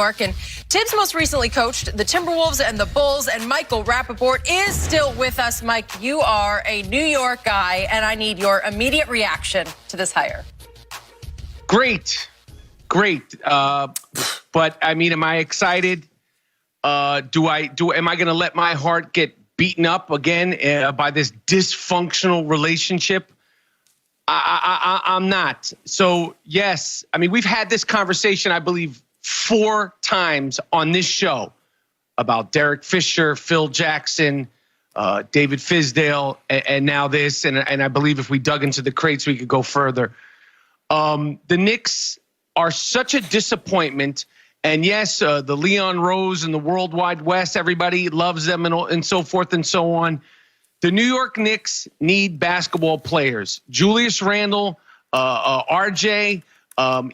York. And Tibbs most recently coached the Timberwolves and the Bulls, and Michael Rapaport is still with us. Mike, you are a New York guy, and I need your immediate reaction to this hire. Great. But I mean, am I excited? Am I going to let my heart get beaten up again by this dysfunctional relationship? I'm not. So yes, I mean, we've had this conversation, I believe, 4 times on this show about Derek Fisher, Phil Jackson, David Fizdale, and now this. And I believe if we dug into the crates, we could go further. The Knicks are such a disappointment. And yes, the Leon Rose and the World Wide West, everybody loves them and so forth and so on. The New York Knicks need basketball players. Julius Randle, RJ,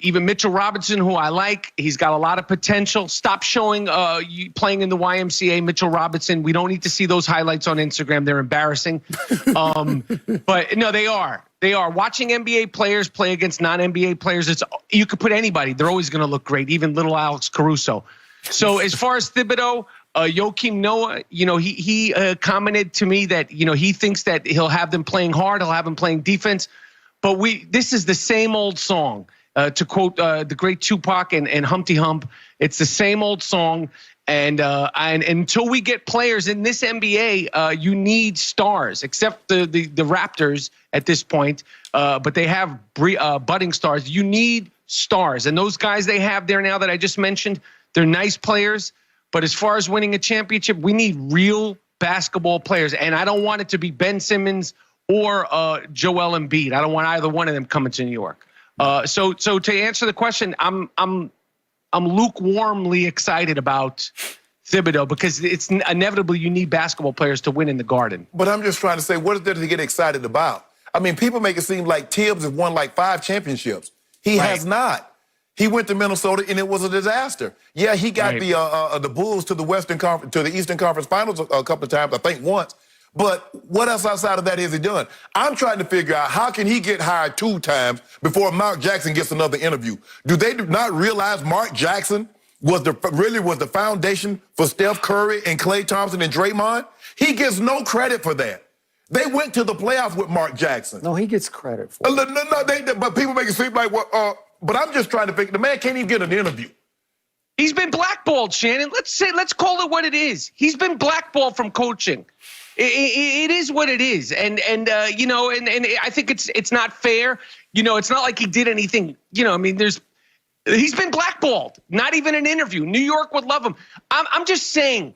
even Mitchell Robinson, who I like. He's got a lot of potential. Stop showing you playing in the YMCA, Mitchell Robinson. We don't need to see those highlights on Instagram. They're embarrassing. But no, they are. They are. Watching NBA players play against non-NBA players, you could put anybody. They're always going to look great, even little Alex Caruso. So as far as Thibodeau, Joakim Noah, he commented to me that, he thinks that he'll have them playing hard. He'll have them playing defense. But this is the same old song. To quote the great Tupac and Humpty Hump, it's the same old song. And until we get players in this NBA, you need stars, except the Raptors at this point. But they have budding stars. You need stars. And those guys they have there now that I just mentioned, they're nice players. But as far as winning a championship, we need real basketball players. And I don't want it to be Ben Simmons or Joel Embiid. I don't want either one of them coming to New York. So to answer the question, I'm lukewarmly excited about Thibodeau because it's inevitably you need basketball players to win in the Garden. But I'm just trying to say, what is there to get excited about? I mean, people make it seem like Tibbs has won like 5 championships. He has not. He went to Minnesota and it was a disaster. Yeah, he got the Bulls to the Eastern Conference Finals a couple of times, I think once. But what else outside of that has he done? I'm trying to figure out how can he get hired 2 times before Mark Jackson gets another interview. Do they not realize Mark Jackson really was the foundation for Steph Curry and Klay Thompson and Draymond? He gets no credit for that. They went to the playoffs with Mark Jackson. No, he gets credit for it. No, but people make it seem like, but I'm just trying to figure, the man can't even get an interview. He's been blackballed, Shannon. Let's call it what it is. He's been blackballed from coaching. It is what it is, and I think it's not fair. It's not like he did anything. I mean, he's been blackballed. Not even an interview. New York would love him. I'm just saying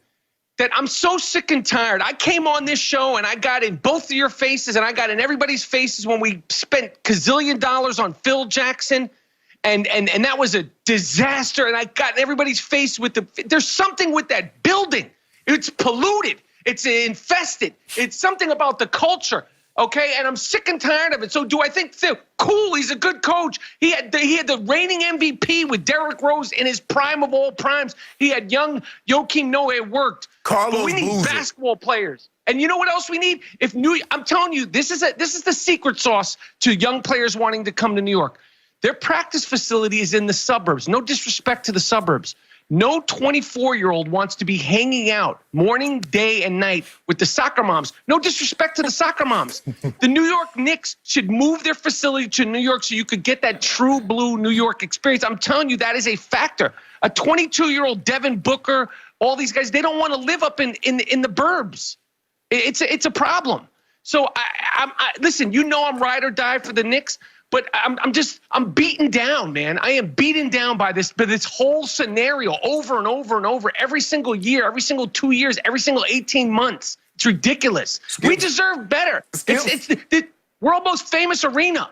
that I'm so sick and tired. I came on this show and I got in both of your faces and I got in everybody's faces when we spent $gazillion on Phil Jackson, and that was a disaster. And I got in everybody's face with there's something with that building. It's polluted. It's infested. It's something about the culture, okay? And I'm sick and tired of it. So do I think cool? He's a good coach. He had the reigning MVP with Derrick Rose in his prime of all primes. He had young Joakim Noah. It worked. But we need basketball players. And you know what else we need? I'm telling you, this is the secret sauce to young players wanting to come to New York. Their practice facility is in the suburbs. No disrespect to the suburbs. No 24-year-old wants to be hanging out morning, day, and night with the soccer moms. No disrespect to the soccer moms. The New York Knicks should move their facility to New York so you could get that true blue New York experience. I'm telling you, that is a factor. A 22-year-old Devin Booker, all these guys, they don't want to live up in the burbs. It's a problem. So listen, I'm ride or die for the Knicks. But I'm beaten down, man. I am beaten down by this whole scenario over and over and over, every single year, every single 2 years, every single 18 months. It's ridiculous. We deserve better. It's the world most famous arena.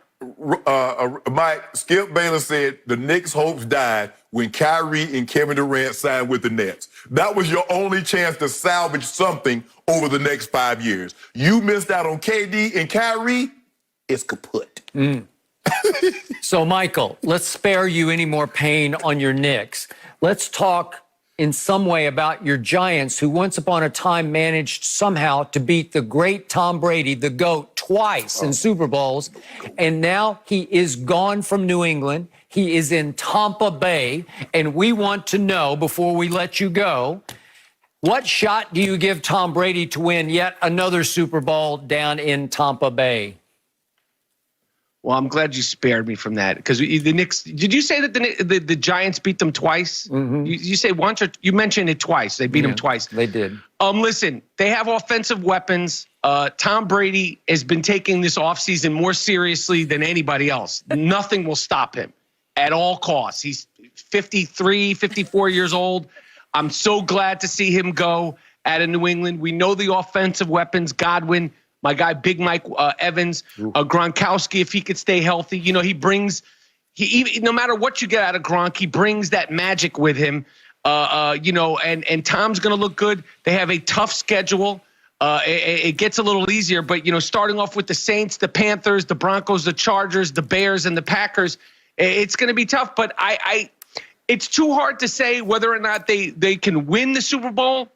Mike, Skip Bayless said the Knicks' hopes died when Kyrie and Kevin Durant signed with the Nets. That was your only chance to salvage something over the next 5 years. You missed out on KD and Kyrie. It's kaput. So, Michael, let's spare you any more pain on your Knicks. Let's talk in some way about your Giants, who once upon a time managed somehow to beat the great Tom Brady, the GOAT, twice in Super Bowls. And now he is gone from New England. He is in Tampa Bay, and we want to know, before we let you go, what shot do you give Tom Brady to win yet another Super Bowl down in Tampa Bay? Well, I'm glad you spared me from that, because the Knicks. Did you say that the Giants beat them twice? Mm-hmm. You say once, or you mentioned it twice? They beat them twice. They did. Listen, they have offensive weapons. Tom Brady has been taking this offseason more seriously than anybody else. Nothing will stop him at all costs. He's 53, 54 years old. I'm so glad to see him go out of New England. We know the offensive weapons: Godwin, my guy, Big Mike Evans, Gronkowski, if he could stay healthy. You know, no matter what you get out of Gronk, he brings that magic with him. And Tom's going to look good. They have a tough schedule. It gets a little easier, but, starting off with the Saints, the Panthers, the Broncos, the Chargers, the Bears, and the Packers, it's going to be tough. But it's too hard to say whether or not they can win the Super Bowl.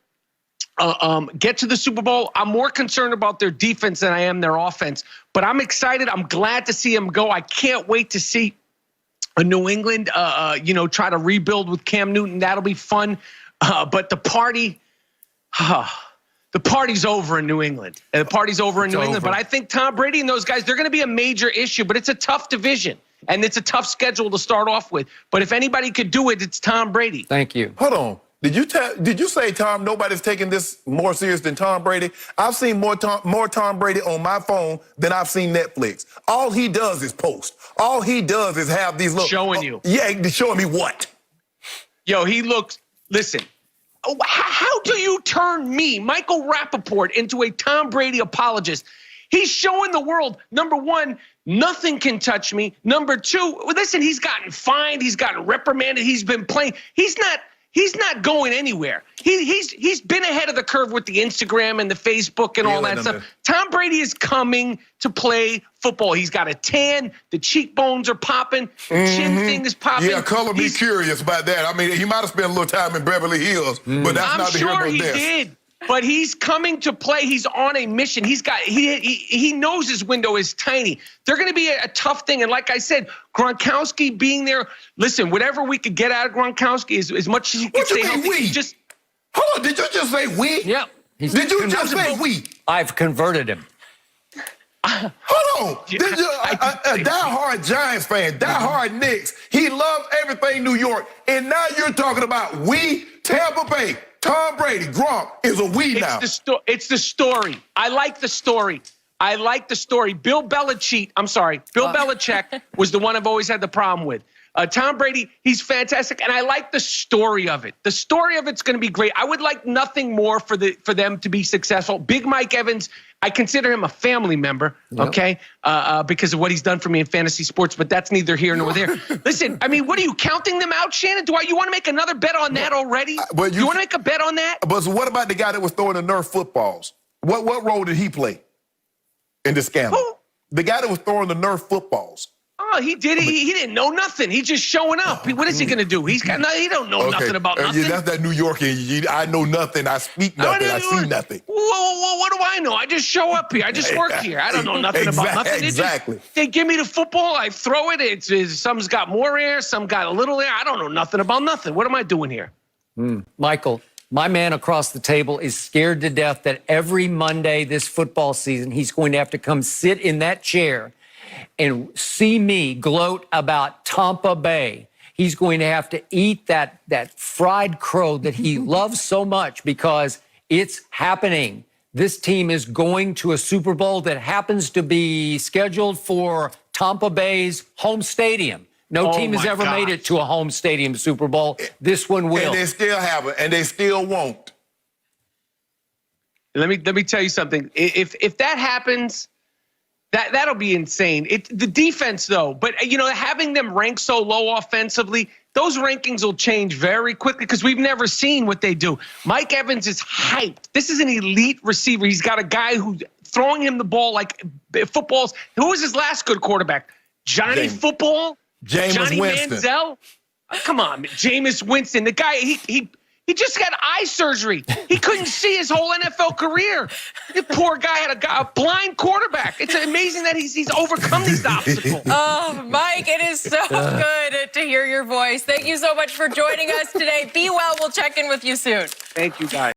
Get to the Super Bowl. I'm more concerned about their defense than I am their offense. But I'm excited. I'm glad to see them go. I can't wait to see a New England, try to rebuild with Cam Newton. That'll be fun. But the party's over in New England. The party's over in New England. But I think Tom Brady and those guys, they're going to be a major issue. But it's a tough division, and it's a tough schedule to start off with. But if anybody could do it, it's Tom Brady. Thank you. Hold on. Did you say, Tom, nobody's taking this more serious than Tom Brady? I've seen more Tom Brady on my phone than I've seen Netflix. All he does is post. All he does is have these little... Showing you. Yeah, showing me what? Yo, he looks... Listen, how do you turn me, Michael Rapaport, into a Tom Brady apologist? He's showing the world, number one, nothing can touch me. Number two, listen, he's gotten fined. He's gotten reprimanded. He's been playing. He's not going anywhere. He's been ahead of the curve with the Instagram and the Facebook and all that stuff. Tom Brady is coming to play football. He's got a tan. The cheekbones are popping. The chin thing is popping. Yeah, color me curious about that. I mean, he might have spent a little time in Beverly Hills, but that's not the hero of this. I'm sure he did. But he's coming to play. He's on a mission. He knows his window is tiny. They're going to be a tough thing. And like I said, Gronkowski being there. Listen, whatever we could get out of Gronkowski is as much as he can stay healthy. Hold on, did you just say we? Yeah. Did you just say we? I've converted him. Hold on. A diehard Giants fan, diehard Knicks. He loves everything New York. And now you're talking about we, Tampa Bay. Tom Brady, Gronk is a we now. It's the story. I like the story. Bill Belichick was the one I've always had the problem with. Tom Brady, he's fantastic, and I like the story of it. The story of it's going to be great. I would like nothing more for them to be successful. Big Mike Evans, I consider him a family member, okay, because of what he's done for me in fantasy sports, but that's neither here nor there. Listen, I mean, what are you, counting them out, Shannon? You want to make another bet on that already? You want to make a bet on that? But what about the guy that was throwing the Nerf footballs? What role did he play in the scandal? Who? The guy that was throwing the Nerf footballs. Oh, he did it. He didn't know nothing. He's just showing up. What is he going to do? He don't know nothing about nothing. Yeah, that's that New York. I know nothing. I speak nothing. I see nothing. What do I know? I just show up here. I just work here. I don't know nothing about nothing. Exactly. They give me the football. I throw it. Some's got more air. Some got a little air. I don't know nothing about nothing. What am I doing here? Michael, my man across the table is scared to death that every Monday this football season, he's going to have to come sit in that chair and see me gloat about Tampa Bay. He's going to have to eat that fried crow that he loves so much because it's happening. This team is going to a Super Bowl that happens to be scheduled for Tampa Bay's home stadium. No team has ever made it to a home stadium Super Bowl. This one will. And they still haven't, and they still won't. Let me tell you something. If that happens, that'll be insane. The defense, though, but having them rank so low offensively, those rankings will change very quickly because we've never seen what they do. Mike Evans is hyped. This is an elite receiver. He's got a guy who's throwing him the ball like footballs. Who was his last good quarterback? Johnny Football? Jameis Johnny Winston. Manziel? Come on, Jameis Winston. The guy, he He just got eye surgery. He couldn't see his whole NFL career. The poor guy had a blind quarterback. It's amazing that he's overcome these obstacles. Oh, Mike, it is so good to hear your voice. Thank you so much for joining us today. Be well. We'll check in with you soon. Thank you, guys.